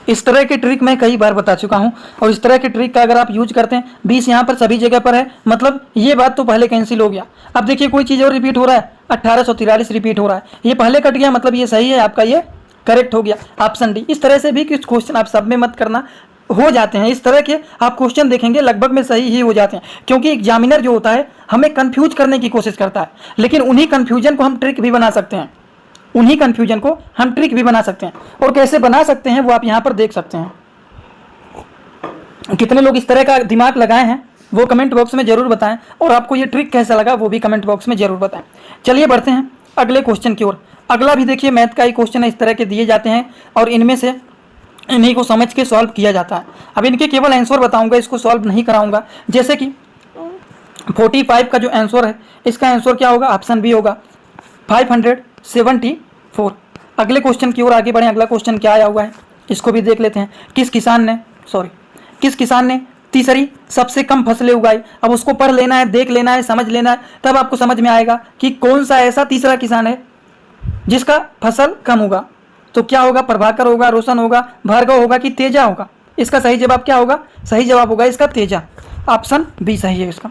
इस तरह की ट्रिक मैं कई बार बता चुका हूं, और इस तरह की ट्रिक का अगर आप यूज करते हैं, 20 यहाँ पर सभी जगह पर है, मतलब ये बात तो पहले कैंसिल हो गया। अब देखिए कोई चीज़ और रिपीट हो रहा है, 1843 रिपीट हो रहा है, ये पहले कट गया, मतलब ये सही है, आपका ये करेक्ट हो गया, ऑप्शन डी। इस तरह से भी कुछ क्वेश्चन आप सब में मत करना, हो जाते हैं इस तरह के, आप क्वेश्चन देखेंगे लगभग में सही ही हो जाते हैं, क्योंकि एग्जामिनर जो होता है हमें कंफ्यूज करने की कोशिश करता है, लेकिन उन्हीं कंफ्यूजन को हम ट्रिक भी बना सकते हैं, उन्हीं कंफ्यूजन को हम ट्रिक भी बना सकते हैं। और कैसे बना सकते हैं वो आप यहाँ पर देख सकते हैं। कितने लोग इस तरह का दिमाग लगाए हैं वो कमेंट बॉक्स में जरूर बताएं, और आपको ये ट्रिक कैसा लगा वो भी कमेंट बॉक्स में जरूर बताएं। चलिए बढ़ते हैं अगले क्वेश्चन की ओर। अगला भी देखिए मैथ का ही क्वेश्चन है, इस तरह के दिए जाते हैं और इनमें से इन्हीं को समझ के सॉल्व किया जाता है। अब इनके केवल आंसर बताऊंगा, इसको सॉल्व नहीं कराऊंगा। जैसे कि 45 का जो आंसर है, इसका आंसर क्या होगा? ऑप्शन बी होगा 574। अगले क्वेश्चन की ओर आगे बढ़ें। अगला क्वेश्चन क्या आया हुआ है इसको भी देख लेते हैं। किस किसान ने तीसरी सबसे कम फसलें उगाई? अब उसको पढ़ लेना है, देख लेना है, समझ लेना है, तब आपको समझ में आएगा कि कौन सा ऐसा तीसरा किसान है जिसका फसल कम होगा। तो क्या होगा? प्रभाकर होगा, रोशन होगा, भार्गव होगा कि तेजा होगा? इसका सही जवाब क्या होगा? सही जवाब होगा इसका तेजा, ऑप्शन बी सही है इसका।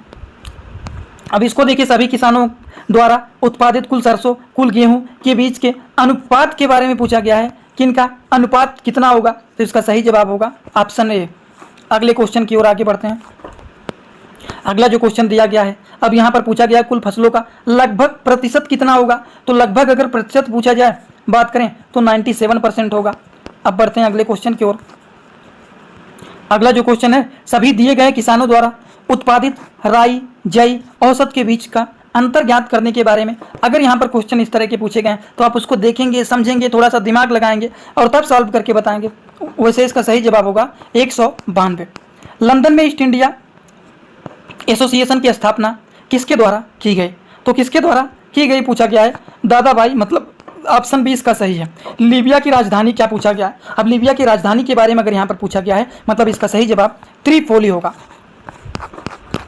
अब इसको देखिए, सभी किसानों द्वारा उत्पादित कुल सरसों कुल गेहूं के बीच के अनुपात के बारे में पूछा गया है, किनका अनुपात कितना होगा? तो इसका सही जवाब होगा ऑप्शन ए। अगले क्वेश्चन की ओर आगे बढ़ते हैं। अगला जो क्वेश्चन दिया गया है, अब यहाँ पर पूछा गया है कुल फसलों का लगभग प्रतिशत कितना होगा? तो लगभग अगर प्रतिशत पूछा जाए बात करें तो 97% होगा। अब बढ़ते हैं अगले क्वेश्चन की ओर। अगला जो क्वेश्चन है, सभी दिए गए किसानों द्वारा उत्पादित राई जई औसत के बीच का अंतर ज्ञात करने के बारे में अगर यहाँ पर क्वेश्चन इस तरह के पूछे गए तो आप उसको देखेंगे, समझेंगे, थोड़ा सा दिमाग लगाएंगे और तब सॉल्व करके बताएंगे। वैसे इसका सही जवाब होगा 192। लंदन में ईस्ट इंडिया एसोसिएशन की स्थापना किसके द्वारा की गई? तो किसके द्वारा की गई पूछा गया है, दादाभाई, मतलब ऑप्शन बी इसका सही है। लीबिया की राजधानी क्या पूछा गया है? अब लीबिया की राजधानी के बारे में अगर यहाँ पर पूछा गया है, मतलब इसका सही जवाब त्रिपोली होगा।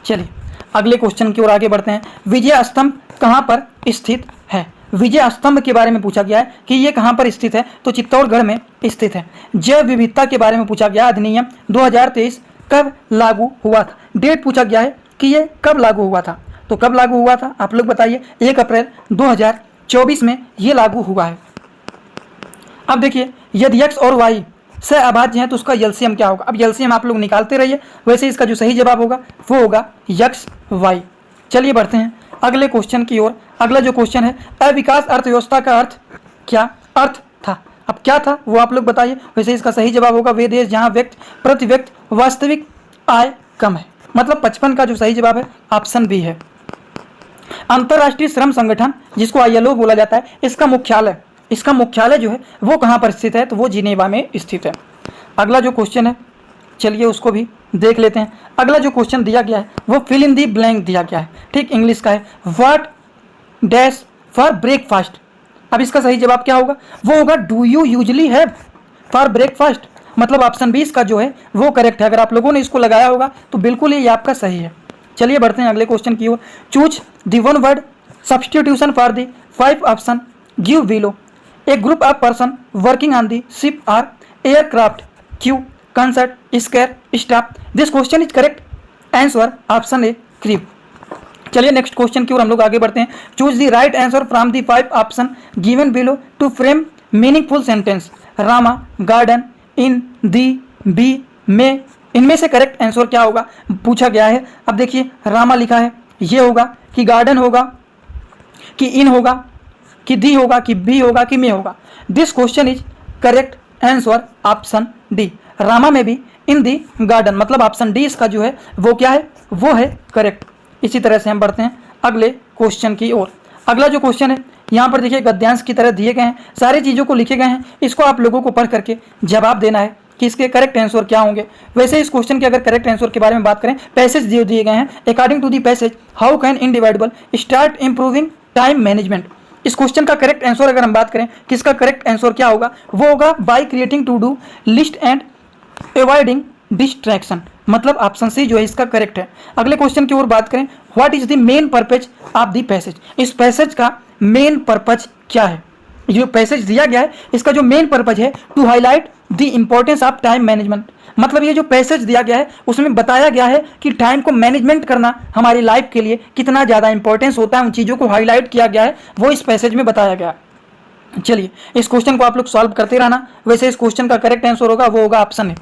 चलिए अगले क्वेश्चन की ओर आगे बढ़ते हैं। विजय स्तंभ कहाँ पर स्थित है? विजय स्तंभ के बारे में पूछा गया है कि ये कहाँ पर स्थित है? तो चित्तौड़गढ़ में स्थित है। जैव विविधता के बारे में पूछा गया, अधिनियम 2023 कब लागू हुआ था? डेट पूछा गया है कि ये कब लागू हुआ था, तो कब लागू हुआ था आप लोग बताइए। 1 अप्रैल 2024 में ये लागू हुआ है। अब देखिए, यदि x और y से अभाज्य हैं तो उसका एलसीएम क्या होगा? अब एलसीएम आप लोग निकालते रहिए। वैसे इसका जो सही जवाब होगा वो होगा x y। चलिए बढ़ते हैं अगले क्वेश्चन की ओर। अगला जो क्वेश्चन है, अविकास अर्थव्यवस्था का अर्थ क्या अर्थ था? अब क्या था वो आप लोग बताइए। वैसे इसका सही जवाब होगा वे देश जहाँ व्यक्ति प्रति व्यक्ति वास्तविक आय कम है, मतलब 55 का जो सही जवाब है ऑप्शन बी है। अंतर्राष्ट्रीय श्रम संगठन जिसको ILO बोला जाता है, इसका मुख्यालय इसका मुख्यालय जो है वो कहाँ पर स्थित है, तो वो जिनेवा में स्थित है। अगला जो क्वेश्चन है चलिए उसको भी देख लेते हैं। अगला जो क्वेश्चन दिया गया है वो फिल इन दी ब्लैंक दिया गया है, ठीक, इंग्लिश का है। What dash for breakfast. अब इसका सही जवाब क्या होगा, वो होगा do you usually have for breakfast. मतलब ऑप्शन 20 का जो है वो करेक्ट है। अगर आप लोगों ने इसको लगाया होगा तो बिल्कुल ये आपका सही है। चलिए बढ़ते हैं अगले क्वेश्चन की ओर। Choose the one word substitution for the 5 option give below. A group of person working on the ship or aircraft, queue, concert, square, staff. This question is correct answer option A crew. चलिए नेक्स्ट क्वेश्चन की ओर हम लोग आगे बढ़ते हैं। Choose the right answer from the 5 option given below to frame meaningful sentence. Rama, garden, in, the, be, में। इनमें से करेक्ट आंसर क्या होगा पूछा गया है। अब देखिए रामा लिखा है, ये होगा कि गार्डन होगा कि इन होगा कि दी होगा कि बी होगा कि में होगा। This question is correct answer option D, Rama में भी इन दी गार्डन। मतलब ऑप्शन डी इसका जो है वो क्या है, वो है करेक्ट। इसी तरह से हम बढ़ते हैं अगले क्वेश्चन की ओर। अगला जो क्वेश्चन है यहाँ पर देखिए गद्यांश की तरह दिए गए हैं, सारी चीज़ों को लिखे गए हैं। इसको आप लोगों को पढ़ करके जवाब देना है कि इसके करेक्ट आंसर क्या होंगे। वैसे इस क्वेश्चन के अगर करेक्ट आंसर के बारे में बात करें, पैसेज दिए गए हैं। According to the passage how can individual start improving time management. इस क्वेश्चन का करेक्ट आंसर अगर हम बात करें कि इसका करेक्ट आंसर क्या होगा, वो होगा by creating to do list and avoiding distraction. मतलब ऑप्शन सी जो है इसका करेक्ट है। अगले क्वेश्चन की ओर बात करें, what is the main purpose of the passage. इस पैसेज का मेन पर्पज क्या है। जो पैसेज दिया गया है इसका जो मेन पर्पज है to highlight the importance of time management. मतलब ये जो पैसेज दिया गया है उसमें बताया गया है कि टाइम को मैनेजमेंट करना हमारी लाइफ के लिए कितना ज़्यादा इंपॉर्टेंस होता है, उन चीज़ों को हाईलाइट किया गया है, वो इस पैसेज में बताया गया है। चलिए इस क्वेश्चन को आप लोग सॉल्व करते रहना। वैसे इस क्वेश्चन का करेक्ट आंसर होगा वो होगा ऑप्शन है।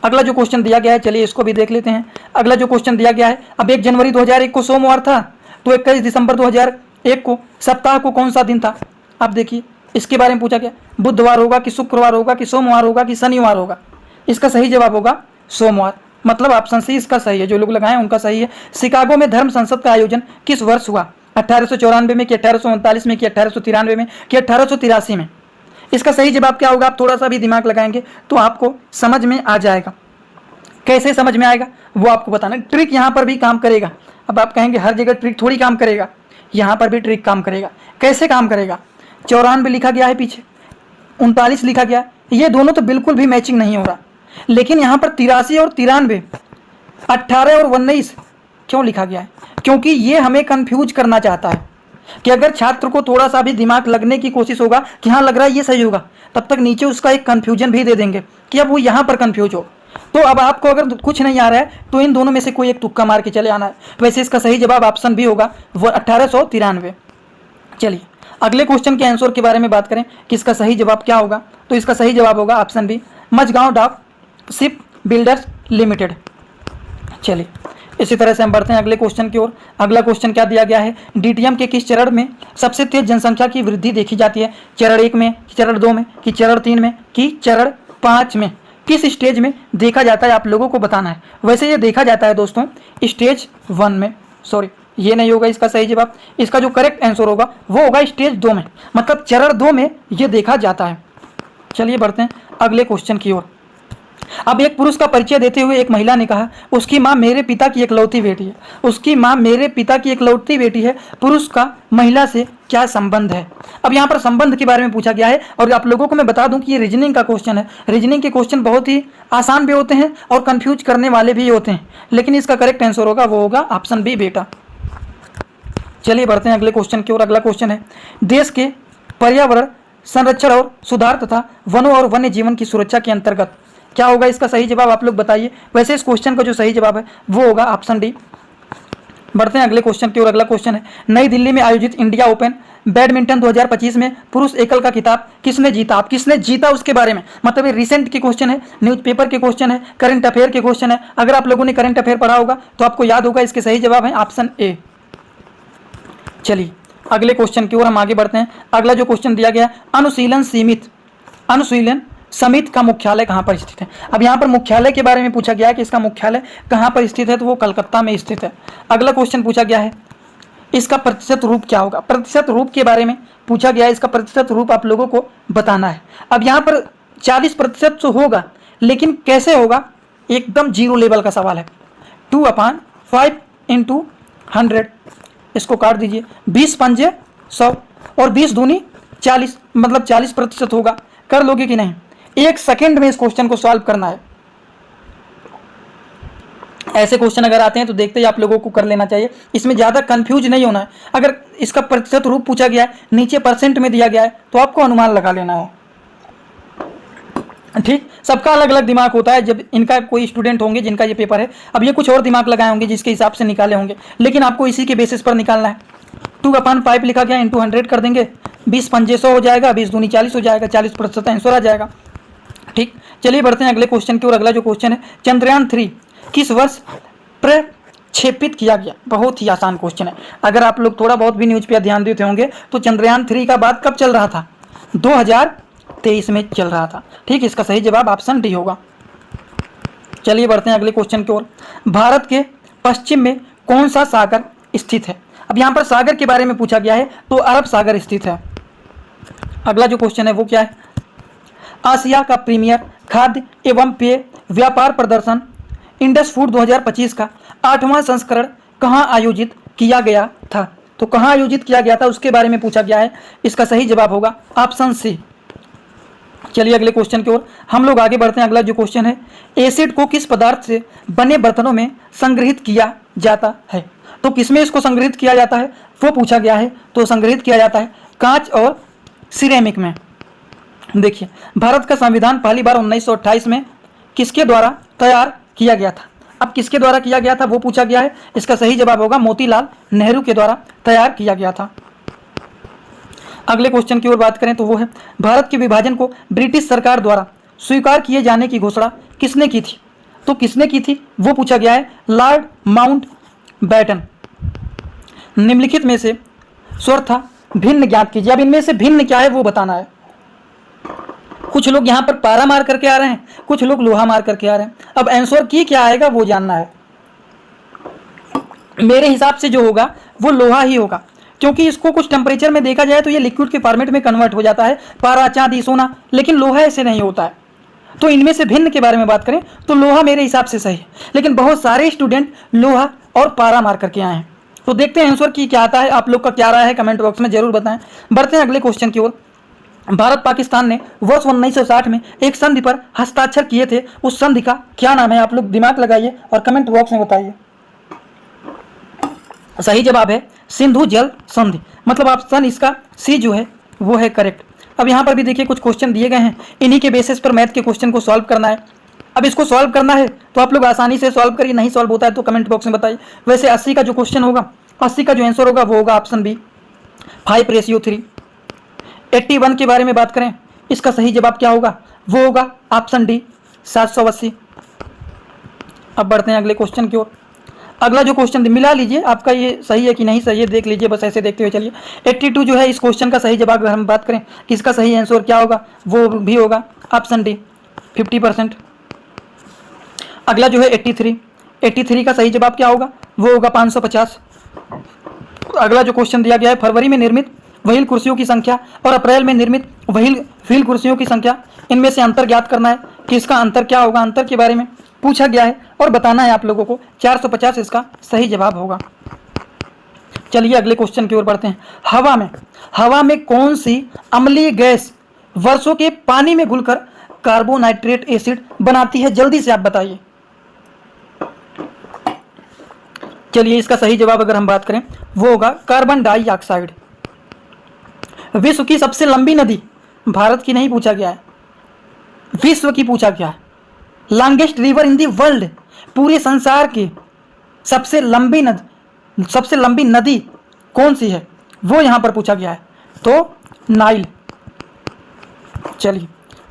अगला जो क्वेश्चन दिया गया है चलिए इसको भी देख लेते हैं। अगला जो क्वेश्चन दिया गया है, अब 1 जनवरी 2001 को सोमवार था, तो 21 दिसंबर 2001 को सप्ताह को कौन सा दिन था। अब देखिए इसके बारे में पूछा गया, बुधवार होगा कि शुक्रवार होगा कि सोमवार होगा कि शनिवार होगा। इसका सही जवाब होगा सोमवार। मतलब ऑप्शन सी इसका सही है, जो लोग लगाए उनका सही है। शिकागो में धर्म संसद का आयोजन किस वर्ष हुआ, 1894 में कि 1839 में कि 1893 में कि 1883 में। इसका सही जवाब क्या होगा, आप थोड़ा सा भी दिमाग लगाएंगे तो आपको समझ में आ जाएगा। कैसे समझ में आएगा वो आपको बताना। ट्रिक यहाँ पर भी काम करेगा। अब आप कहेंगे हर जगह ट्रिक थोड़ी काम करेगा, यहाँ पर भी ट्रिक काम करेगा। कैसे काम करेगा, 94 लिखा गया है, पीछे 39 लिखा गया, ये दोनों तो बिल्कुल भी मैचिंग नहीं हो रहा। लेकिन यहाँ पर 83 और 93, 18 और 19 क्यों लिखा गया है, क्योंकि ये हमें कंफ्यूज करना चाहता है कि अगर छात्र को थोड़ा सा भी दिमाग लगने की कोशिश होगा कि हाँ लग रहा है ये सही होगा, तब तक नीचे उसका एक कंफ्यूजन भी दे देंगे कि अब वो यहाँ पर कंफ्यूज हो। तो अब आपको अगर कुछ नहीं आ रहा है तो इन दोनों में से कोई एक तुक्का मार के चले आना है। वैसे इसका सही जवाब ऑप्शन भी होगा, वो 1893। चलिए अगले क्वेश्चन के आंसर के बारे में बात करें कि इसका सही जवाब क्या होगा, तो इसका सही जवाब होगा option B, Mazagon dock ship builders limited. चलिए इसी तरह से हम बढ़ते हैं अगले क्वेश्चन की ओर। अगला क्वेश्चन क्या दिया गया है, डीटीएम के किस चरण में सबसे तेज जनसंख्या की वृद्धि देखी जाती है, चरण 1 में कि चरण 2 में कि चरण 3 में कि चरण 5 में, किस स्टेज में देखा जाता है आप लोगों को बताना है। वैसे ये देखा जाता है दोस्तों स्टेज 1 में, सॉरी ये नहीं होगा इसका सही जवाब। इसका जो करेक्ट आंसर होगा वो होगा स्टेज 2 में, मतलब चरण 2 में ये देखा जाता है। चलिए बढ़ते हैं अगले क्वेश्चन की ओर। अब एक पुरुष का परिचय देते हुए एक महिला ने कहा, उसकी माँ मेरे पिता की इकलौती बेटी है। उसकी माँ मेरे पिता की इकलौती बेटी है। पुरुष का महिला से क्या संबंध है। अब यहाँ पर संबंध के बारे में पूछा गया है और आप लोगों को मैं बता दूं कि ये रीजनिंग का क्वेश्चन है। रीजनिंग के क्वेश्चन बहुत ही आसान भी होते हैं और कंफ्यूज करने वाले भी होते हैं, लेकिन इसका करेक्ट आंसर होगा वो होगा ऑप्शन बी बेटा। चलिए बढ़ते हैं अगले क्वेश्चन की ओर। अगला क्वेश्चन है, देश के पर्यावरण संरक्षण और सुधार तथा वनों और वन्य जीवन की सुरक्षा के अंतर्गत क्या होगा। इसका सही जवाब आप लोग बताइए। वैसे इस क्वेश्चन का जो सही जवाब है वो होगा ऑप्शन डी। बढ़ते हैं अगले क्वेश्चन की ओर। अगला क्वेश्चन है, नई दिल्ली में आयोजित इंडिया ओपन बैडमिंटन 2025 में पुरुष एकल का खिताब किसने जीता। आप किसने जीता उसके बारे में, मतलब ये रिसेंट के क्वेश्चन है, न्यूज़पेपर के क्वेश्चन है, करंट अफेयर के क्वेश्चन है। अगर आप लोगों ने करंट अफेयर पढ़ा होगा तो आपको याद होगा इसके सही जवाब है ऑप्शन ए। चलिए अगले क्वेश्चन की ओर हम आगे बढ़ते हैं। अगला जो क्वेश्चन दिया गया, अनुशीलन समिति का मुख्यालय कहाँ पर स्थित है। अब यहाँ पर मुख्यालय के बारे में पूछा गया है कि इसका मुख्यालय कहाँ पर स्थित है, तो वो कलकत्ता में स्थित है। अगला क्वेश्चन पूछा गया है इसका प्रतिशत रूप क्या होगा? प्रतिशत रूप के बारे में पूछा गया है, इसका प्रतिशत रूप आप लोगों को बताना है। अब यहाँ पर 40% तो होगा, लेकिन कैसे होगा? एकदम जीरो लेवल का सवाल है। 2/5 × 100, इसको काट दीजिए, 20 पंजे 100 और 20 दूनी 40, मतलब 40% होगा। कर लोगे कि नहीं? 1 सेकेंड में इस क्वेश्चन को सॉल्व करना है। ऐसे क्वेश्चन अगर आते हैं तो देखते ही आप लोगों को कर लेना चाहिए, इसमें ज़्यादा कंफ्यूज नहीं होना है। अगर इसका प्रतिशत रूप पूछा गया है, नीचे परसेंट में दिया गया है, तो आपको अनुमान लगा लेना है। ठीक, सबका अलग अलग दिमाग होता है। जब इनका कोई स्टूडेंट होंगे जिनका ये पेपर है, अब ये कुछ और दिमाग लगाए होंगे जिसके हिसाब से निकाले होंगे, लेकिन आपको इसी के बेसिस पर निकालना है। 2/5 लिखा गया, × 100 कर देंगे, 20 पंजे 100 हो जाएगा, 20 दूनी 40 हो जाएगा, 40% आंसर आ जाएगा। ठीक, चलिए बढ़ते हैं अगले क्वेश्चन की ओर। अगला जो क्वेश्चन है, चंद्रयान 3 किस वर्ष प्रक्षेपित किया गया? बहुत ही आसान क्वेश्चन है। अगर आप लोग थोड़ा बहुत भी न्यूज पे ध्यान देते होंगे तो चंद्रयान 3 का बात कब चल रहा था? 2023 में चल रहा था। ठीक, इसका सही जवाब ऑप्शन डी होगा। चलिए बढ़ते हैं अगले क्वेश्चन की ओर। भारत के पश्चिम में कौन सा सागर स्थित है? अब यहाँ पर सागर के बारे में पूछा गया है, तो अरब सागर स्थित है। अगला जो क्वेश्चन है वो क्या है? आसिया का प्रीमियर खाद्य एवं पेय व्यापार प्रदर्शन इंडस फूड 2025 का 8वां संस्करण कहाँ आयोजित किया गया था? तो कहाँ आयोजित किया गया था उसके बारे में पूछा गया है। इसका सही जवाब होगा ऑप्शन सी। चलिए अगले क्वेश्चन की ओर हम लोग आगे बढ़ते हैं। अगला जो क्वेश्चन है, एसिड को किस पदार्थ से बने बर्तनों में संग्रहित किया जाता है? तो किसमें इसको संग्रहित किया जाता है वो पूछा गया है। तो संग्रहित किया जाता है कांच और सिरेमिक में। देखिए, भारत का संविधान पहली बार 1928 में किसके द्वारा तैयार किया गया था? अब किसके द्वारा किया गया था वो पूछा गया है। इसका सही जवाब होगा मोतीलाल नेहरू के द्वारा तैयार किया गया था। अगले क्वेश्चन की ओर बात करें तो वो है, भारत के विभाजन को ब्रिटिश सरकार द्वारा स्वीकार किए जाने की घोषणा किसने की थी? तो किसने की थी वो पूछा गया है। Lord Mountbatten. निम्नलिखित में से स्वरथा भिन्न ज्ञात कीजिए। अब इनमें से भिन्न क्या है वो बताना है। कुछ लोग यहाँ पर पारा मार करके आ रहे हैं, कुछ लोग लोहा मार करके आ रहे हैं। अब आंसर की क्या आएगा वो जानना है। मेरे हिसाब से जो होगा वो लोहा ही होगा, क्योंकि इसको कुछ टेम्परेचर में देखा जाए तो ये लिक्विड के फॉर्मेट में कन्वर्ट हो जाता है, पारा, चांदी, सोना, लेकिन लोहा ऐसे नहीं होता है। तो इनमें से भिन्न के बारे में बात करें तो लोहा मेरे हिसाब से सही है, लेकिन बहुत सारे स्टूडेंट लोहा और पारा मार करके आए हैं। तो देखते हैं आंसर की क्या आता है। आप लोग का क्या राय है कमेंट बॉक्स में जरूर बताएं। बढ़ते हैं अगले क्वेश्चन की ओर। भारत पाकिस्तान ने वर्ष 1960 में एक संधि पर हस्ताक्षर किए थे, उस संधि का क्या नाम है? आप लोग दिमाग लगाइए और कमेंट बॉक्स में बताइए। सही जवाब है सिंधु जल संधि, मतलब ऑप्शन इसका सी जो है वो है करेक्ट। अब यहाँ पर भी देखिए कुछ क्वेश्चन दिए गए हैं, इन्हीं के बेसिस पर मैथ के क्वेश्चन को सॉल्व करना है। अब इसको सॉल्व करना है तो आप लोग आसानी से सॉल्व करिए, नहीं सॉल्व होता है तो कमेंट बॉक्स में बताइए। वैसे 80 का जो क्वेश्चन होगा, 80 का जो आंसर होगा वो होगा ऑप्शन बी 5:3। 81 के बारे में बात करें, इसका सही जवाब क्या होगा वो होगा ऑप्शन डी 780। अब बढ़ते हैं अगले क्वेश्चन की ओर। अगला जो क्वेश्चन मिला लीजिए, आपका ये सही है कि नहीं सही है देख लीजिए, बस ऐसे देखते हुए चलिए। 82 जो है इस क्वेश्चन का सही जवाब अगर हम बात करें कि इसका सही आंसर क्या होगा वो भी होगा ऑप्शन डी 50%। अगला जो है 83 का सही जवाब क्या होगा वो होगा 550। अगला जो क्वेश्चन दिया गया है, फरवरी में निर्मित व्हील कुर्सियों की संख्या और अप्रैल में निर्मित व्हील कुर्सियों की संख्या, इनमें से अंतर ज्ञात करना है कि इसका अंतर क्या होगा। अंतर के बारे में पूछा गया है और बताना है आप लोगों को। 450 इसका सही जवाब होगा। चलिए अगले क्वेश्चन की ओर बढ़ते हैं। हवा में कौन सी अम्लीय गैस वर्षों के पानी में घुलकर कार्बोनाइट्रेट एसिड बनाती है? जल्दी से आप बताइए। चलिए इसका सही जवाब अगर हम बात करें वो होगा कार्बन डाइऑक्साइड। विश्व की सबसे लंबी नदी, भारत की नहीं पूछा गया है, विश्व की पूछा गया है। Longest river in the world, पूरे संसार की सबसे लंबी नदी कौन सी है वो यहाँ पर पूछा गया है, तो नाइल। चलिए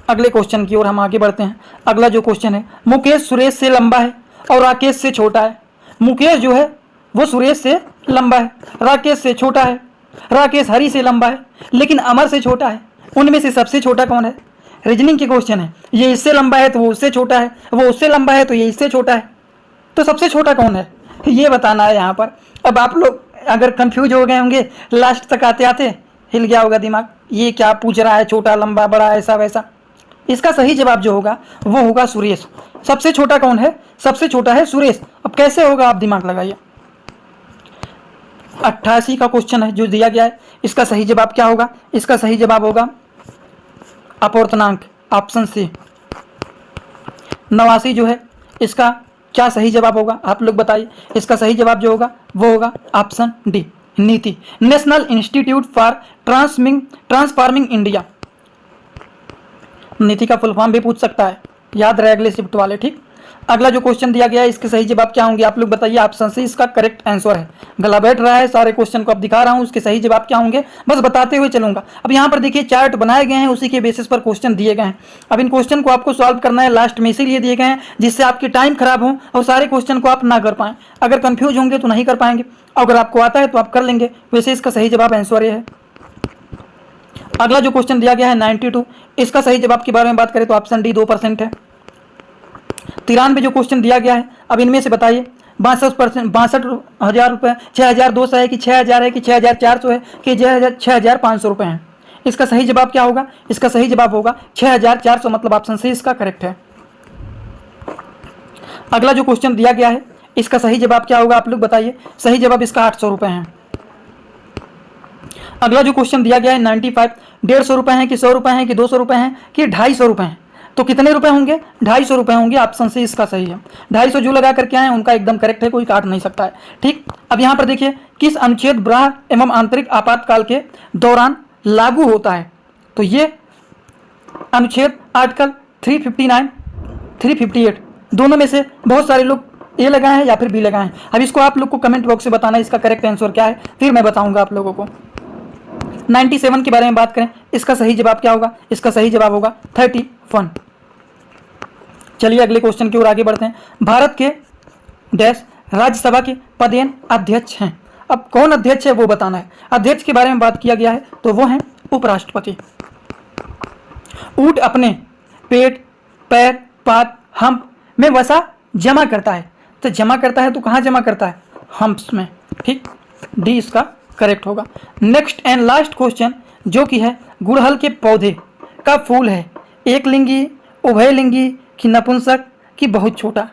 अगले क्वेश्चन की ओर हम आगे बढ़ते हैं। अगला जो क्वेश्चन है, मुकेश सुरेश से लंबा है और राकेश से छोटा है। मुकेश जो है वो सुरेश से लंबा है, राकेश से छोटा है। राकेश हरी से लंबा है लेकिन अमर से छोटा है। उनमें से सबसे छोटा कौन है? रीजनिंग के क्वेश्चन है। ये इससे लंबा है तो वो उससे छोटा है, वो उससे लंबा है तो ये इससे छोटा है, तो सबसे छोटा कौन है ये बताना है यहाँ पर। अब आप लोग अगर कंफ्यूज हो गए होंगे लास्ट तक आते आते, हिल गया होगा दिमाग, ये क्या पूछ रहा है, छोटा लंबा बड़ा ऐसा वैसा। इसका सही जवाब जो होगा वो होगा सुरेश। सबसे छोटा कौन है? सबसे छोटा है सुरेश। अब कैसे होगा आप दिमाग लगाइए। 88 का क्वेश्चन है जो दिया गया है, इसका सही जवाब क्या होगा? इसका सही जवाब होगा अपूर्णांक, ऑप्शन सी। 89 जो है इसका क्या सही जवाब होगा आप लोग बताइए। इसका सही जवाब जो होगा वो होगा ऑप्शन डी, नीति, national institute for transforming India. नीति का फुल फॉर्म भी पूछ सकता है, याद रहे अगले शिफ्ट वाले, ठीक। अगला जो क्वेश्चन दिया गया है इसके सही जवाब क्या होंगे आप लोग बताइए। ऑप्शन सी इसका करेक्ट आंसर है। गला बैठ रहा है, सारे क्वेश्चन को अब दिखा रहा हूं, उसके सही जवाब क्या होंगे बस बताते हुए चलूंगा। अब यहाँ पर देखिए चार्ट बनाए गए हैं, उसी के बेसिस पर क्वेश्चन दिए गए हैं। अब इन क्वेश्चन को आपको सॉल्व करना है, लास्ट में इसीलिए दिए गए हैं जिससे आपकी टाइम खराब हो और सारे क्वेश्चन को आप ना कर पाएं। अगर कंफ्यूज होंगे तो नहीं कर पाएंगे, अगर आपको आता है तो आप कर लेंगे। वैसे इसका सही जवाब आंसर ये है। अगला जो क्वेश्चन दिया गया है 92, इसका सही जवाब के बारे में बात करें तो ऑप्शन डी 2% है। 93 जो क्वेश्चन दिया गया है, अब इनमें से बताइए 62,000 रुपये 6,200 है कि 6,000 है कि 6,400 है कि 6,500 रुपये है। इसका सही जवाब क्या होगा? इसका सही जवाब होगा 6,400, मतलब ऑप्शन सी इसका करेक्ट है। अगला जो क्वेश्चन दिया गया है इसका सही जवाब क्या होगा आप लोग बताइए। सही जवाब इसका 800 रुपये है। अगला जो क्वेश्चन दिया गया है 95, 150 रुपये हैं कि 100 रुपये हैं कि 200 रुपये हैं कि 250 रुपये हैं, तो कितने रुपए होंगे? 250 रुपये होंगे। ऑप्शन सी इसका सही है। 250 जो लगा करके आए उनका एकदम करेक्ट है, कोई काट नहीं सकता है, ठीक। अब यहाँ पर देखिए किस अनुच्छेद बाह्य एवं आंतरिक आपातकाल के दौरान लागू होता है, तो ये अनुच्छेद आर्टिकल 359, 358 दोनों में से बहुत सारे लोग ए लगाए हैं या फिर बी लगाए हैं। अब इसको आप लोग को कमेंट बॉक्स में बताना है इसका करेक्ट आंसर क्या है, फिर मैं बताऊंगा आप लोगों को। 97 के बारे में बात करें, इसका सही जवाब क्या होगा? इसका सही जवाब होगा 31। चलिए अगले क्वेश्चन की ओर आगे बढ़ते हैं। भारत के डैश राज्यसभा के पदेन अध्यक्ष हैं। अब कौन अध्यक्ष है वो बताना है। अध्यक्ष के बारे में बात किया गया है तो वो हैं उपराष्ट्रपति। ऊंट अपने पेट, पैर, पात, हम्प में वसा जमा करता है, तो जमा करता है तो कहाँ जमा करता है? हम्प्स में, ठीक। डी इसका करेक्ट होगा। नेक्स्ट एंड लास्ट क्वेश्चन जो कि है गुड़हल के पौधे का फूल है एक लिंगी, उभयलिंगी कि नपुंसक कि बहुत छोटा,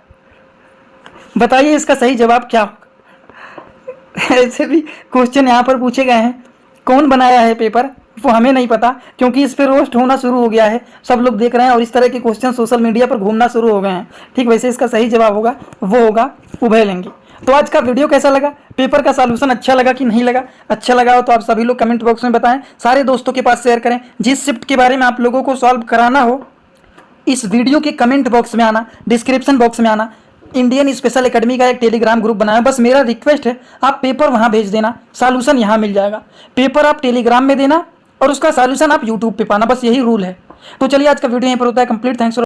बताइए इसका सही जवाब क्या होगा। ऐसे भी क्वेश्चन यहाँ पर पूछे गए हैं, कौन बनाया है पेपर वो हमें नहीं पता, क्योंकि इस पर रोस्ट होना शुरू हो गया है, सब लोग देख रहे हैं और इस तरह के क्वेश्चन सोशल मीडिया पर घूमना शुरू हो गए हैं, ठीक। वैसे इसका सही जवाब होगा वो होगा उभयलिंगी। तो आज का वीडियो कैसा लगा? पेपर का सॉल्यूशन अच्छा लगा कि नहीं लगा? अच्छा लगा हो तो आप सभी लोग कमेंट बॉक्स में बताएं, सारे दोस्तों के पास शेयर करें। जिस शिफ्ट के बारे में आप लोगों को सॉल्व कराना हो इस वीडियो के कमेंट बॉक्स में आना, डिस्क्रिप्शन बॉक्स में आना। इंडियन स्पेशल एकेडमी का एक टेलीग्राम ग्रुप बनाया, बस मेरा रिक्वेस्ट है आप पेपर वहां भेज देना, सॉल्यूशन यहां मिल जाएगा। पेपर आप टेलीग्राम में देना और उसका सॉल्यूशन आप यूट्यूब पे पाना, बस यही रूल है। तो चलिए आज का वीडियो यहीं पर होता है कंप्लीट। थैंक्स।